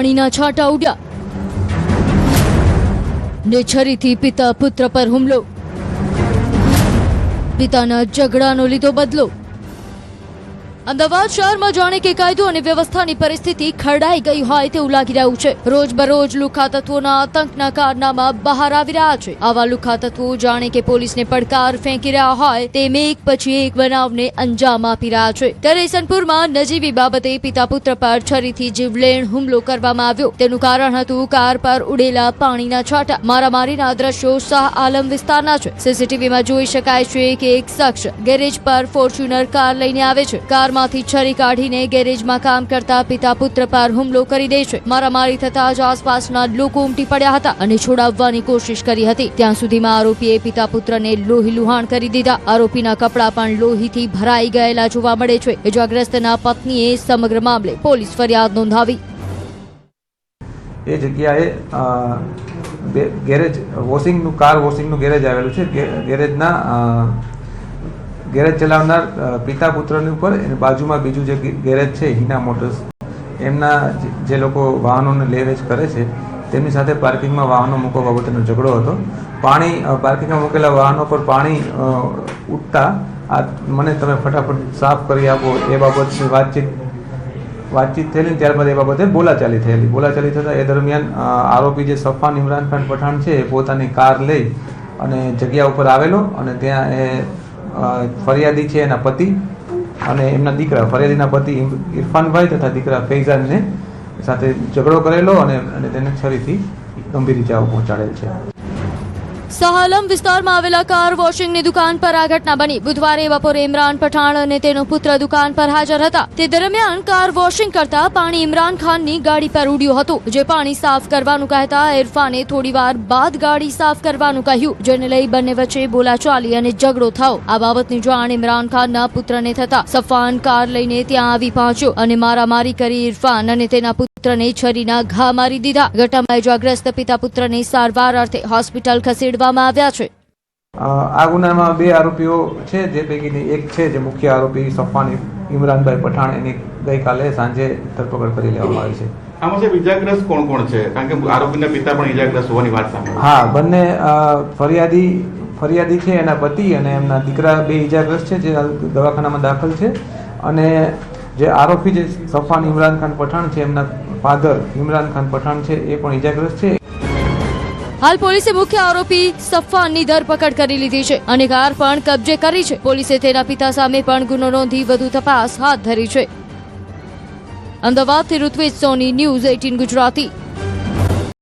પાણીના છાંટા ઉડ્યા ને છરીથી પિતા પુત્ર પર હુમલો, પિતાના ઝઘડાનો લીધો બદલો। અમદાવાદ શહેરમાં જાણે કે કાયદો અને વ્યવસ્થાની પરિસ્થિતિ ખરડાઈ ગઈ હોય તેવું લાગી રહ્યું છે। રોજબરોજ લુખ્ખા તત્વોના આતંકના કારનામા બહાર આવી રહ્યા છે। આવા લુખ્ખા તત્વો જાણે કે પોલીસને પડકાર ફેંકી રહ્યા હોય તેમ એક પછી એક બનાવને અંજામ આપી રહ્યા છે। ત્યારે ઈસનપુરમાં નજીવી બાબતે પિતા પુત્ર પર છરીથી જીવલેણ હુમલો કરવામાં આવ્યો। તેનું કારણ હતું કાર પર ઉડેલા પાણીના છાંટા। મારામારીના દ્રશ્યો શાહ આલમ વિસ્તારના છે। સીસીટીવીમાં જોઈ શકાય છે કે એક શખ્સ ગેરેજ પર ફોર્ચ્યુનર કાર લઈને આવે છે। માંથી છરી કાઢીને ગેરેજમાં કામ કરતા પિતા પુત્ર પર હુમલો કરી દે છે। મારામારી થતા જ આસપાસના લોકો ઉમટી પડ્યા હતા અને છોડાવવાની કોશિશ કરી હતી। ત્યાં સુધીમાં આરોપીએ પિતા પુત્રને લોહી લુહાણ કરી દીધા। આરોપીના કપડાં પણ લોહીથી ભરાઈ ગયેલા જોવા મળે છે। ઇજાગ્રસ્તના પત્નીએ સમગ્ર મામલે પોલીસ ફરિયાદ નોંધાવી। એ જગ્યાએ ગેરેજ વોશિંગનું કાર વોશિંગનું ગેરેજ આવેલું છે। ગેરેજના ગેરેજ ચલાવનાર પિતા પુત્રની ઉપર બાજુમાં બીજું જે ગેરેજ છે હિના મોટર્સ, એમના જે લોકો વાહનોને લે વેચ કરે છે તેમની સાથે પાર્કિંગમાં વાહનો મૂકવા બાબતેનો ઝઘડો હતો। પાર્કિંગમાં મૂકેલા વાહનો પર પાણી ઉઠતા આ મને તમે ફટાફટ સાફ કરી આપો એ બાબતની વાતચીત થયેલી। ત્યારબાદ એ બાબતે બોલાચાલી થયેલી। બોલાચાલી થતાં એ દરમિયાન આરોપી જે સફાન ઇમરાન ખાન પઠાણ છે એ પોતાની કાર લઈ અને જગ્યા ઉપર આવેલો અને ત્યાં એ ફરિયાદી છે એના પતિ અને એમના દીકરા, ફરિયાદીના પતિ ઇરફાનભાઈ તથા દીકરા ફૈઝાનને સાથે ઝઘડો કરેલો અને તેને છરીથી ગંભીર ઇજાઓ પહોંચાડેલ છે। શાહ આલમ વિસ્તારમાં આવેલા કાર વોશિંગની દુકાન પર આ ઘટના બની। બુધવારે બપોરે ઇમરાન પઠાણ અને તેનો પુત્ર દુકાન પર હાજર હતા। તે દરમિયાન કાર વોશિંગ કરતા પાણી ઇમરાન ખાનની ગાડી પર ઉડ્યું હતું, જે પાણી સાફ કરવાનું કહેતા ઇરફાને થોડીવાર બાદ ગાડી સાફ કરવાનું કહ્યું, જેને લઈ બંને વચ્ચે બોલાચાલી અને ઝઘડો થયો। આ બાબતની જાણ ઇમરાન ખાનના પુત્રને થતા સફાન કાર લઈને ત્યાં આવી પહોંચ્યો અને મારામારી કરી ઇરફાન અને તેના પુત્રને છરીના ઘા મારી દીધા। ઘટનામાં ઇજાગ્રસ્ત પિતા પુત્રને સારવાર અર્થે હોસ્પિટલ ખસેડવામાં આવ્યા છે। આ ગુનામાં બે આરોપીઓ છે, જે પૈકીની એક છે જે મુખ્ય આરોપી સફાન ઇમરાનભાઈ પઠાણ, એની ગઈકાલે સાંજે ધરપકડ કરી લેવામાં આવી છે। આમાં સાહેબ ઇજાગ્રસ્ત કોણ કોણ છે? કારણ કે આરોપીના પિતા પણ ઇજાગ્રસ્ત હોવાની વાત સામે। હા, બંને ફરિયાદી છે એના પતિ અને એમના દીકરા બે ઇજાગ્રસ્ત છે, જે દવાખાનામાં દાખલ છે। અને જે આરોપી જે સફાન ઇમરાન ખાન પઠાણ છે એમના ફાધર ઇમરાન ખાન પઠાણ છે એ પણ ઇજાગ્રસ્ત છે। હાલ પોલીસે મુખ્ય આરોપી સફાનની ધરપકડ કરી લીધી છે અને કાર પણ કબજે કરી છે। પોલીસે તેના પિતા સામે પણ ગુનો નોંધી વધુ તપાસ હાથ ધરી છે। અમદાવાદથી ઋત્વિજ સોની, ન્યૂઝ 18 ગુજરાતી।